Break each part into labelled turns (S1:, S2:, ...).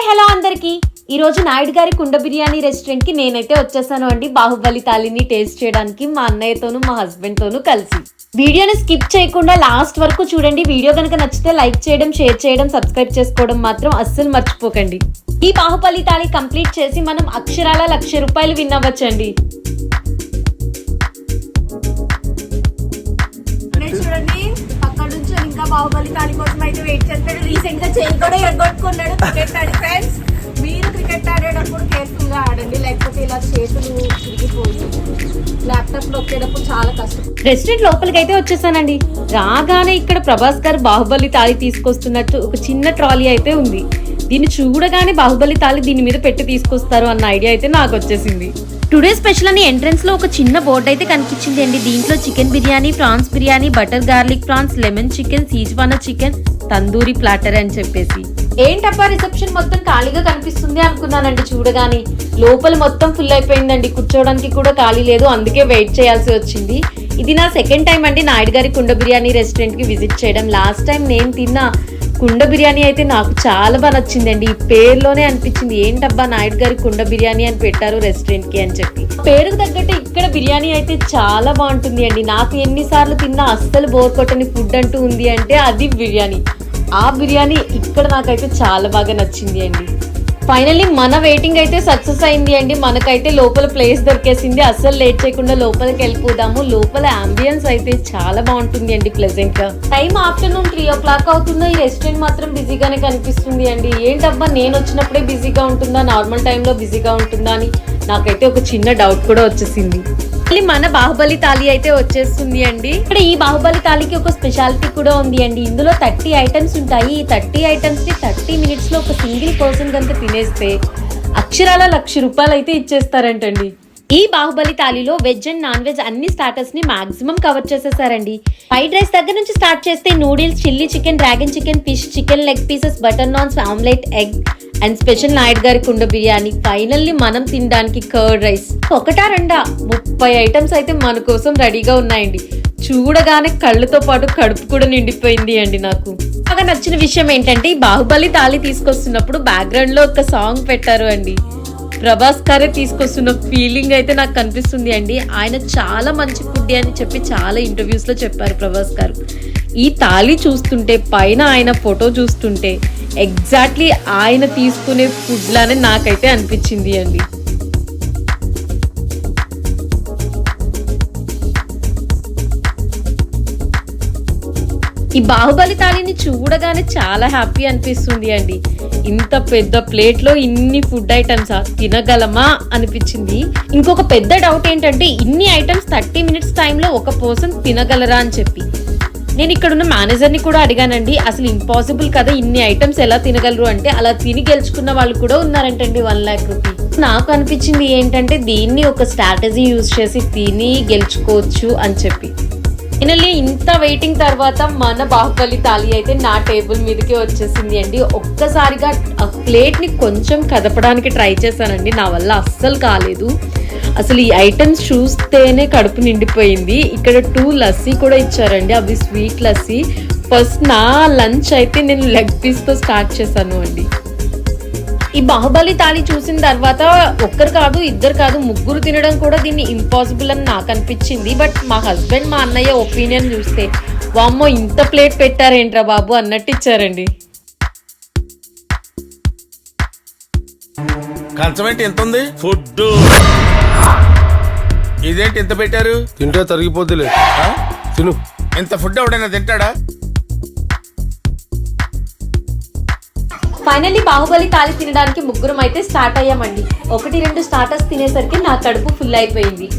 S1: Hi hello అందరికి ఈ రోజు నాయుడు గారి కుండ బిర్యానీ రెస్టారెంట్ కి నేనైతే వచ్చేసాను అండి. బాహుబలి తాలిని టేస్ట్ చేయడానికి మా అన్నయ్యతోను మా హస్బెండ్ తోను కలిసి. వీడియోని స్కిప్ చేయకుండా లాస్ట్ వరకు చూడండి. వీడియో కనుక నచ్చితే లైక్ చేయడం, షేర్ చేయడం, సబ్స్క్రైబ్ చేసుకోవడం మాత్రం అస్సలు మర్చిపోకండి. ఈ బాహుబలి తాలి కంప్లీట్ చేసి మనం అక్షరాల ₹1,00,000 విన్ అవ్వచ్చండి.
S2: చూడండి అక్కడ నుంచి ఇంకా బాహుబలి తాలి కోసం అయితే వెయిట్ చేస్తాడు. రీసెంట్ గా చేయి కూడా ఎగ్గొట్టుకున్నాడు. క్రికెట్ ఆడి ఫ్రెండ్స్, మీరు క్రికెట్ ఆడేటప్పుడు కేర్ఫుల్ గా ఆడండి, లేకపోతే ఇలా చేతులు తిరిగిపోయి ల్యాప్టాప్ లో వచ్చేటప్పుడు చాలా కష్టం.
S1: రెస్టారెంట్ లోపలికి అయితే వచ్చేసానండి. రాగానే ఇక్కడ ప్రభాస్ గారు బాహుబలి తాలి తీసుకొస్తున్నట్టు ఒక చిన్న ట్రాలీ అయితే ఉంది. దీన్ని చూడగానే బాహుబలి తాలి దీని మీద పెట్టి తీసుకొస్తారు అన్న ఐడియా అయితే నాకు వచ్చేసింది. టుడే స్పెషల్ అని ఎంట్రన్స్ లో ఒక చిన్న బోర్డు అయితే కనిపించింది అండి. దీంట్లో chicken biryani, prawns biryani, butter garlic prawns, lemon chicken, schezwan chicken, tandoori platter అని చెప్పేసి. ఏంటబ్బా రిసెప్షన్ మొత్తం ఖాళీగా కనిపిస్తుంది అనుకున్నానండి. చూడగానే లోపల మొత్తం ఫుల్ అయిపోయిందండి. కూర్చోవడానికి కూడా ఖాళీ లేదు, అందుకే వెయిట్ చేయాల్సి వచ్చింది. ఇది నా సెకండ్ టైం అండి నాయుడు గారి కుండ బిర్యానీ రెస్టారెంట్ కి విజిట్ చేయడం. లాస్ట్ టైం నేను తిన్న కుండ బిర్యానీ అయితే నాకు చాలా బాగా నచ్చిందండి. ఈ పేరులోనే అనిపించింది ఏంటబ్బా నాయుడు గారి కుండ బిర్యానీ అని పెట్టారు రెస్టారెంట్ కి అని చెప్పి. పేరుకు తగ్గట్టు ఇక్కడ బిర్యానీ అయితే చాలా బాగుంటుంది అండి. నాకు ఎన్నిసార్లు తిన్నా అస్సలు బోర్ కొట్టని ఫుడ్ అంటూ ఉంది అంటే అది బిర్యానీ. ఆ బిర్యానీ ఇక్కడ నాకైతే చాలా బాగా నచ్చింది అండి. ఫైనల్లీ మన వెయిటింగ్ అయితే సక్సెస్ అయింది అండి. మనకైతే లోపల ప్లేస్ దొరికేసింది. అస్సలు లేట్ చేయకుండా లోపలికి వెళ్ళిపోదాము. లోపల అంబియన్స్ అయితే చాలా బాగుంటుంది అండి, ప్లెజెంట్ గా. టైం ఆఫ్టర్నూన్ 3 o'clock అవుతుందో ఈ రెస్టారెంట్ మాత్రం బిజీగానే కనిపిస్తుంది అండి. ఏంటబ్బా నేను వచ్చినప్పుడే బిజీగా ఉంటుందా, నార్మల్ టైంలో బిజీగా ఉంటుందా అని నాకైతే ఒక చిన్న డౌట్ కూడా వచ్చేసింది. మన బాహుబలి తాలి అయితే వచ్చేస్తుంది అండి. ఇక్కడ ఈ బాహుబలి తాలికి ఒక స్పెషాలిటీ కూడా ఉంది అండి. ఇందులో 30 ఐటమ్స్ ఉంటాయి. ఈ 30 ఐటమ్స్ ని 30 minutes లో ఒక సింగిల్ పర్సన్ కనుక తినేస్తే అక్షరాల ₹1,00,000 అయితే ఇచ్చేస్తారంటండి. ఈ బాహుబలి తాలిలో వెజ్ అండ్ నాన్ వెజ్ అన్ని స్టార్టర్స్ ని మాక్సిమం కవర్ చేసేసారండి. ఫ్రైడ్ రైస్ దగ్గర నుంచి స్టార్ట్ చేస్తే noodles, chilli chicken, dragon chicken, fish, chicken leg pieces, butter naans, omelette, egg and special Naidu గారి కుండ బిర్యానీ. ఫైనల్లీ మనం తినడానికి కర్డ్ రైస్. ఒకటా రెండా 30 ఐటమ్స్ అయితే మన కోసం రెడీగా ఉన్నాయండి. చూడగానే కళ్ళతో పాటు కడుపు కూడా నిండిపోయింది అండి. నాకు బాగా నచ్చిన విషయం ఏంటంటే ఈ బాహుబలి తాలి తీసుకొస్తున్నప్పుడు బ్యాక్గ్రౌండ్ లో ఒక సాంగ్ పెట్టారు అండి. ప్రభాస్ గారే తీసుకొస్తున్న ఫీలింగ్ అయితే నాకు కనిపిస్తుంది అండి. ఆయన చాలా మంచి ఫుడ్ అని చెప్పి చాలా ఇంటర్వ్యూస్ లో చెప్పారు ప్రభాస్ గారు. ఈ తాలి చూస్తుంటే, పైన ఆయన ఫోటో చూస్తుంటే ఎగ్జాక్ట్లీ ఆయన తీసుకునే ఫుడ్ లానే నాకైతే అనిపించింది అండి. ఈ బాహుబలి తాలిని చూడగానే చాలా హ్యాపీ అనిపిస్తుంది అండి. ఇంత పెద్ద ప్లేట్ లో ఇన్ని ఫుడ్ ఐటమ్స్ తినగలమా అనిపించింది. ఇంకొక పెద్ద డౌట్ ఏంటంటే ఇన్ని ఐటమ్స్ 30 minutes టైంలో ఒక పర్సన్ తినగలరా అని చెప్పి. నేను ఇక్కడ ఉన్న మేనేజర్ ని కూడా అడిగానండి, అసలు ఇంపాసిబుల్ కదా ఇన్ని ఐటమ్స్ ఎలా తినగలరు అంటే. అలా తిని గెలుచుకున్న వాళ్ళు కూడా ఉన్నారంటండి. ₹1,00,000. నాకు అనిపించింది ఏంటంటే దీన్ని ఒక స్ట్రాటజీ యూజ్ చేసి తిని గెలుచుకోవచ్చు అని చెప్పి. ఫైనల్లీ ఇంత వెయిటింగ్ తర్వాత మన బాహుబలి తాలి అయితే నా టేబుల్ మీదకి వచ్చేసింది అండి. ఒక్కసారిగా ఆ ప్లేట్ ని కొంచెం కదపడానికి ట్రై చేశానండి, నా వల్ల అస్సలు కాలేదు. అసలు ఈ ఐటమ్స్ చూస్తేనే కడుపు నిండిపోయింది. ఇక్కడ 2 లస్సీ కూడా ఇచ్చారండి, అవి స్వీట్ లస్సీ. ఫస్ట్ నా లంచ్ అయితే నేను లెగ్ పీస్ తో స్టార్ట్ చేశాను అండి. ఈ బాహుబలి తాలి చూసిన తర్వాత ఒక్కరు కాదు, ఇద్దరు కాదు, ముగ్గురు తినడం కూడా దీన్ని ఇంపాసిబుల్ అని నాకు అనిపించింది. బట్ మా హస్బెండ్, మా అన్నయ్య ఒపీనియన్ చూస్తే వామ్మో ఇంత ప్లేట్ పెట్టారేంట్రా బాబు అన్నట్టు ఇచ్చారండి.
S3: కంచమేంటి ఎంత ఉంది? ఫుడ్ ఇదేంటి ఎంత పెట్టారు?
S4: తింటే తరిగిపోతులే, తిను.
S3: ఇంత ఫుడ్ ఎవడైనా తింటాడా?
S1: ఫైనల్లీ బాహుబలి తాలి తినడానికి ముగ్గురం అయితే స్టార్ట్ అయ్యామండి. 1-2 స్టార్టర్స్ తినేసరికి నా కడుపు ఫుల్ అయిపోయింది.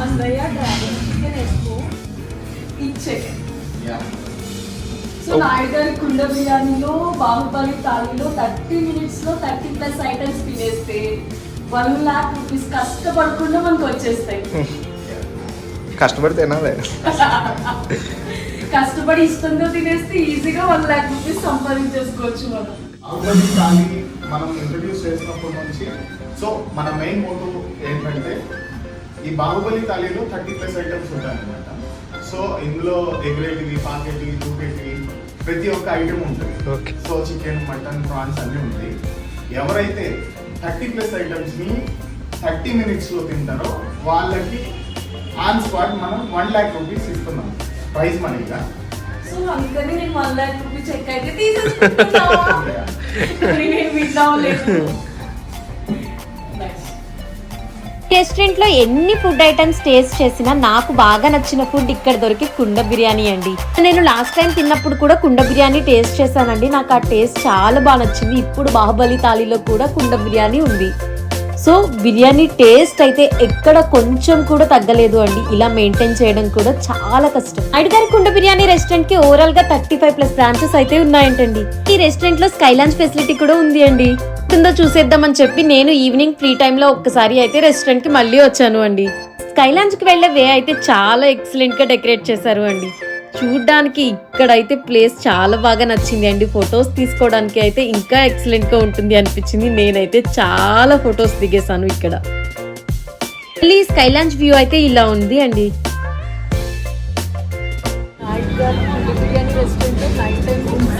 S2: అన్నయ్య డ్రాగన్ చికెన్ వేసుకో ఇచ్చే. సో నాయుడు గారి కుండ బిర్యానీలో బాహుబలి థాలీలో 30 minutes లో 30+ ఐటమ్స్ తినేస్తే 1 lakh rupees కష్టపడకుండా మనకు వచ్చేస్తాయి.
S5: కష్టపడి తినాలి.
S2: కష్టపడి ఇష్టంగా తినేస్తే ఈజీగా 1 lakh rupees సంపాదించేసుకోవచ్చు మనం.
S6: బాహుబలి థాలీ మనం ఇంట్రడ్యూస్ చేసినప్పటి నుంచి సో మన మెయిన్ మోటో ఏంటంటే ఈ బాహుబలి థాలీలో 30+ ఐటమ్స్ ఉంటాయి అనమాట. సో ఇందులో ఎగ్రేటివి, పాకెటివి, టూకెటివి ప్రతి ఒక్క ఐటమ్ ఉంటుంది.
S5: Okay.
S6: So chicken, mutton, prawns అన్నీ ఉంటాయి. ఎవరైతే 30+ ఐటమ్స్ని 30 minutes లో తింటారో వాళ్ళకి ఆన్ స్పాట్ మనం 1 lakh rupees ఇస్తున్నాం ప్రైజ్ మనీగా.
S2: సో అందుకని నేను 1 lakh rupees చెక్ అయితే తీసేసుకుంటున్నా. మరి నేను విన్నా లేదు.
S1: రెస్టారెంట్ లో ఎన్ని ఫుడ్ ఐటమ్స్ టేస్ట్ చేసినా నాకు బాగా నచ్చిన ఫుడ్ ఇక్కడ దొరికి కుండ బిర్యానీ అండి. నేను లాస్ట్ టైం తిన్నప్పుడు కూడా కుండ బిర్యానీ టేస్ట్ చేశానండి. నాకు ఆ టేస్ట్ చాలా బాగా నచ్చింది. ఇప్పుడు బాహుబలి థాలీలో కూడా కుండ బిర్యానీ ఉంది. సో బిర్యానీ టేస్ట్ అయితే ఎక్కడ కొంచెం కూడా తగ్గలేదు అండి. ఇలా మెయింటైన్ చేయడం కూడా చాలా కష్టం. నాయుడు కుండ బిర్యానీ రెస్టారెంట్ కి ఓవరాల్ గా 35+ బ్రాంచెస్ అయితే ఉన్నాయంటండి. ఈ రెస్టారెంట్ లో స్కై లాంచ్ ఫెసిలిటీ కూడా ఉంది అండి. ఉందో చూసేద్దామని చెప్పి నేను ఈవినింగ్ ఫ్రీ టైమ్ లో ఒక్కసారి అయితే రెస్టారెంట్ కి మళ్ళీ వచ్చాను అండి. స్కై లాంచ్ కి వెళ్లే వే అయితే చాలా ఎక్సలెంట్ గా డెకరేట్ చేశారు అండి. చూడ్డానికి ఇక్కడైతే ప్లేస్ చాలా బాగా నచ్చింది అండి. ఫొటోస్ తీసుకోవడానికి అయితే ఇంకా ఎక్సలెంట్ గా ఉంటుంది అనిపించింది. నేనైతే చాలా ఫొటోస్ దిగేశాను ఇక్కడ. మళ్ళీ స్కై లాంచ్ వ్యూ అయితే ఇలా ఉంది అండి.
S2: నాయుడు గారి కుండ బిర్యానీ రెస్టారెంట్లో నైట్ టైం రూమ్స్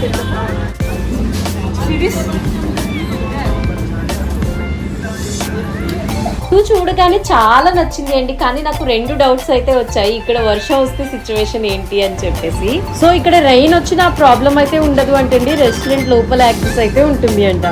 S1: చూడగానే చాలా నచ్చింది అండి. కానీ నాకు 2 డౌట్స్ అయితే వచ్చాయి. ఇక్కడ వర్షం వస్తే సిచ్యువేషన్ ఏంటి అని చెప్పేసి. సో ఇక్కడ రెయిన్ వచ్చిన ప్రాబ్లం అయితే ఉండదు అంటండి. రెస్టారెంట్ లోపల యాక్సెస్ అయితే ఉంటుంది అంట.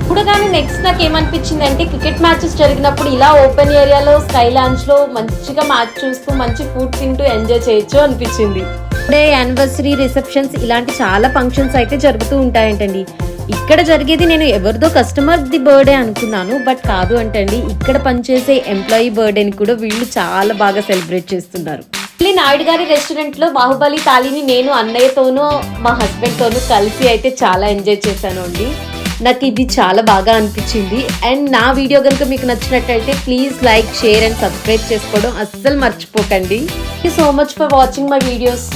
S1: చూడగానే నెక్స్ట్ నాకు ఏమనిపించింది అంటే క్రికెట్ మ్యాచెస్ జరిగినప్పుడు ఇలా ఓపెన్ ఏరియాలో స్కై లాంచ్ లో మంచిగా మ్యాచ్ చూస్తూ మంచి ఫుడ్ తింటూ ఎంజాయ్ చేయొచ్చు అనిపించింది. ఇప్పుడే యానివర్సరీ, రిసెప్షన్స్ ఇలాంటి చాలా ఫంక్షన్స్ అయితే జరుగుతూ ఉంటాయంటండి. ఇక్కడ జరిగేది నేను ఎవరిదో కస్టమర్ ది బర్త్డే అనుకున్నాను, బట్ కాదు అంటండి. ఇక్కడ పనిచేసే ఎంప్లాయీ బర్త్డేని కూడా వీళ్ళు చాలా బాగా సెలబ్రేట్ చేస్తున్నారు. నాయుడు గారి రెస్టారెంట్ లో బాహుబలి థాలీని నేను అన్నయ్యతోనూ మా హస్బెండ్ తోనూ కలిసి అయితే చాలా ఎంజాయ్ చేశాను అండి. నాకు ఇది చాలా బాగా అనిపించింది. అండ్ నా వీడియో కనుక మీకు నచ్చినట్టయితే please like, share and subscribe చేసుకోవడం అస్సలు మర్చిపోకండి. Thank you so much for watching my videos.